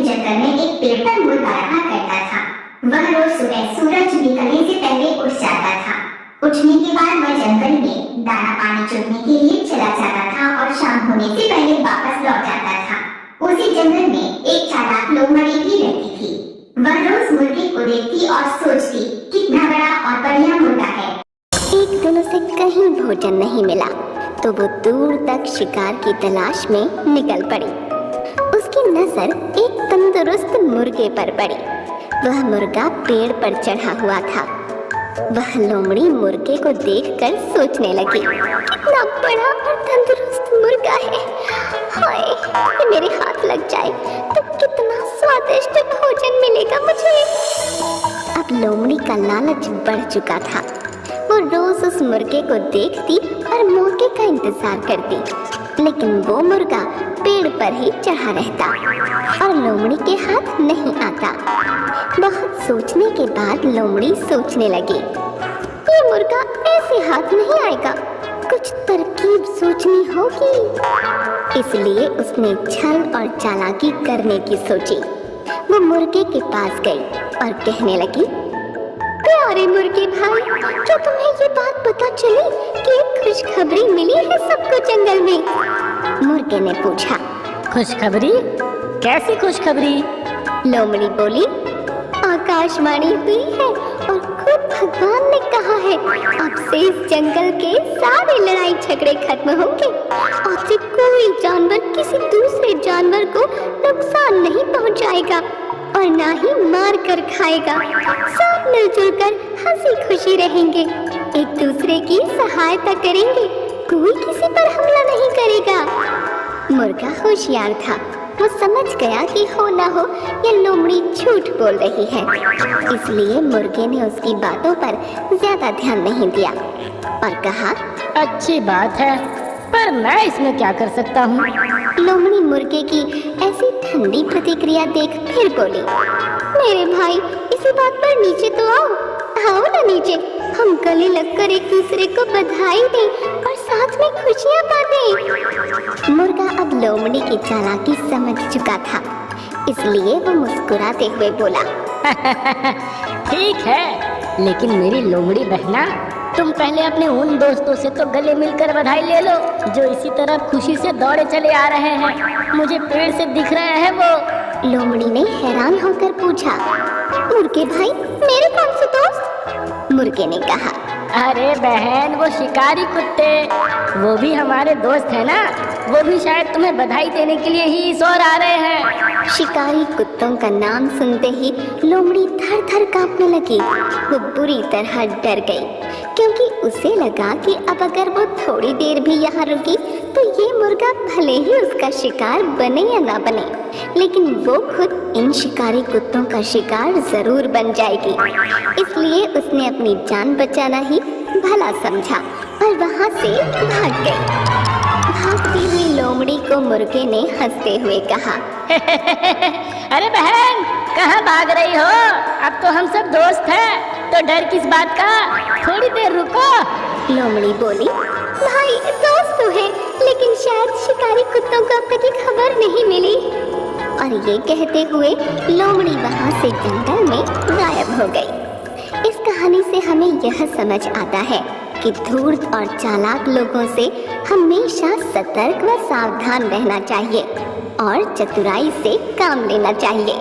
जंगल में एक पेड़ पर मुर्गा रहा करता था। वह रोज सुबह सूरज निकलने से पहले उठ जाता था। उठने के बाद वह जंगल में दाना पानी चुगने के लिए चला जाता था और शाम होने से पहले वापस लौट जाता था। उसी जंगल में एक चालाक लोमड़ी भी रहती थी। वह रोज मुर्गे को देखती और सोचती कितना बड़ा और बढ़िया मुर्गा है। एक दिन उसे कहीं भोजन नहीं मिला तो वो दूर तक शिकार की तलाश में निकल पड़ी। उसकी नजर एक तंदुरुस्त मुर्गे पर पड़ी। वह मुर्गा पेड़ पर चढ़ा हुआ था। वह लोमड़ी मुर्गे को देखकर सोचने लगी, कितना बड़ा और तंदुरुस्त मुर्गा है। हाय, ये मेरे हाथ लग जाए तो कितना स्वादिष्ट भोजन मिलेगा मुझे। अब लोमड़ी का लालच बढ़ चुका था। वो रोज उस मुर्गे को देखती और मौके का इंतजार करती, लेकिन वो मुर्गा पेड़ पर ही चढ़ा रहता और लोमड़ी के हाथ नहीं आता। बहुत सोचने के बाद लोमड़ी सोचने लगी, ये मुर्गा ऐसे हाथ नहीं आएगा, कुछ तरकीब सोचनी होगी। इसलिए उसने छल और चालाकी करने की सोची। वो मुर्गे के पास गई और कहने लगी, प्यारे मुर्गे भाई, क्या तुम्हें ये बात पता चली कि एक खुशखबरी मिली है सबको जंगल में? मुर्गे ने पूछा। खुशखबरी? कैसी खुशखबरी? लोमड़ी बोली, आकाशवाणी हुई है और खुद भगवान ने कहा है, अब से इस जंगल के सारे लड़ाई झगड़े खत्म होंगे और फिर कोई जानवर किसी दूसरे जानवर को नुकसान नहीं पहुंचाएगा और ना ही मार कर खाएगा। सब मिलजुल कर हंसी खुशी रहेंगे, एक दूसरे की सहायता करेंगे, कोई किसी पर हमला नहीं करेगा। मुर्गा होशियार था। वो समझ गया कि हो ना हो ये लोमड़ी झूठ बोल रही है, इसलिए मुर्गे ने उसकी बातों पर ज्यादा ध्यान नहीं दिया और कहा, अच्छी बात है, पर मैं इसमें क्या कर सकता हूँ? लोमड़ी मुर्गे की ऐसी ठंडी प्रतिक्रिया देख फिर बोली, मेरे भाई, इसी बात पर नीचे तो आओ ना नीचे, हम गले लगकर एक दूसरे को बधाई दें और साथ में खुशियाँ बांटें। मुर्गा अब लोमड़ी की चालाकी समझ चुका था, इसलिए वो मुस्कुराते हुए बोला, ठीक है, लेकिन मेरी लोमड़ी बहना, तुम पहले अपने उन दोस्तों से तो गले मिलकर बधाई ले लो जो इसी तरह खुशी से दौड़े चले आ रहे हैं। मुझे पेड़ से दिख रहे हैं वो। लोमड़ी ने हैरान होकर पूछा, मुर्गे भाई, मेरे कौन से दोस्त? मुर्गे ने कहा, अरे बहन, वो शिकारी कुत्ते, वो भी हमारे दोस्त है ना, वो भी शायद तुम्हें बधाई देने के लिए ही इस ओर आ रहे हैं। शिकारी कुत्तों का नाम सुनते ही लोमड़ी थर थर कांपने लगी। वो बुरी तरह डर गई, क्योंकि उसे लगा कि अब अगर वो थोड़ी देर भी यहाँ रुकी तो ये मुर्गा भले ही उसका शिकार बने या ना बने, लेकिन वो खुद इन शिकारी कुत्तों का शिकार जरूर बन जाएगी। इसलिए उसने अपनी जान बचाना ही भला समझा और वहाँ से भाग गई। भागती हुई लोमड़ी को मुर्गे ने हंसते हुए कहा, अरे बहन, कहाँ भाग रही हो? अब तो हम सब दोस्त हैं, तो डर किस बात का? थोड़ी देर रुको। लोमड़ी बोली, भाई दोस्त तो है, लेकिन शायद शिकारी कुत्तों को अब तक की खबर नहीं मिली। और ये कहते हुए लोमड़ी वहाँ से जंगल में गायब हो गई। इस कहानी से हमें यह समझ आता है कि धूर्त और चालाक लोगों से हमेशा सतर्क व सावधान रहना चाहिए और चतुराई से काम लेना चाहिए।